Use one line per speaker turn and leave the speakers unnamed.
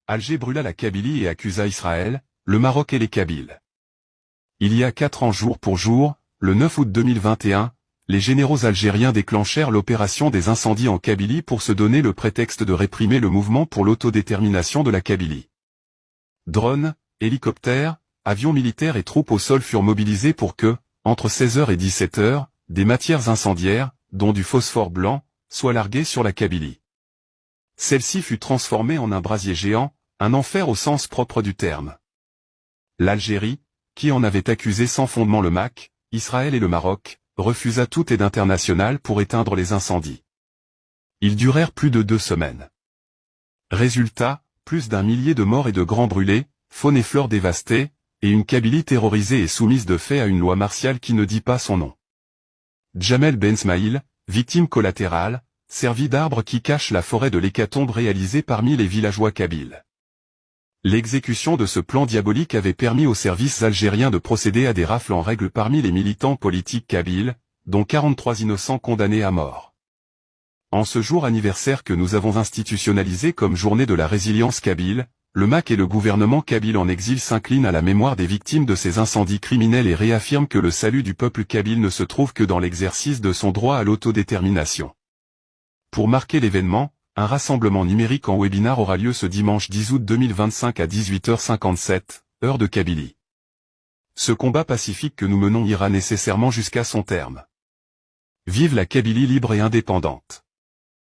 Alger brûla la Kabylie et accusa Israël, le Maroc et les Kabyles. Il y a 4 ans jour pour jour, le 9 août 2021, les généraux algériens déclenchèrent l'opération des incendies en Kabylie pour se donner le prétexte de réprimer le mouvement pour l'autodétermination de la Kabylie. Drones, hélicoptères, avions militaires et troupes au sol furent mobilisés pour que, entre 16h et 17h, des matières incendiaires, dont du phosphore blanc, soient larguées sur la Kabylie. Celle-ci fut transformée en un brasier géant, un enfer au sens propre du terme. L'Algérie, qui en avait accusé sans fondement le MAC, Israël et le Maroc, refusa toute aide internationale pour éteindre les incendies. Ils durèrent plus de 2 semaines. Résultat, plus d'1 millier de morts et de grands brûlés, faune et flore dévastées, et une Kabylie terrorisée et soumise de fait à une loi martiale qui ne dit pas son nom. Djamel Ben Smaïl, victime collatérale, servit d'arbre qui cache la forêt de l'hécatombe réalisée parmi les villageois kabyles. L'exécution de ce plan diabolique avait permis aux services algériens de procéder à des rafles en règle parmi les militants politiques kabyles, dont 43 innocents condamnés à mort. En ce jour anniversaire que nous avons institutionnalisé comme journée de la résilience kabyle, le MAC et le gouvernement kabyle en exil s'inclinent à la mémoire des victimes de ces incendies criminels et réaffirment que le salut du peuple kabyle ne se trouve que dans l'exercice de son droit à l'autodétermination. Pour marquer l'événement, un rassemblement numérique en webinar aura lieu ce dimanche 10 août 2025 à 18h57, heure de Kabylie. Ce combat pacifique que nous menons ira nécessairement jusqu'à son terme. Vive la Kabylie libre et indépendante.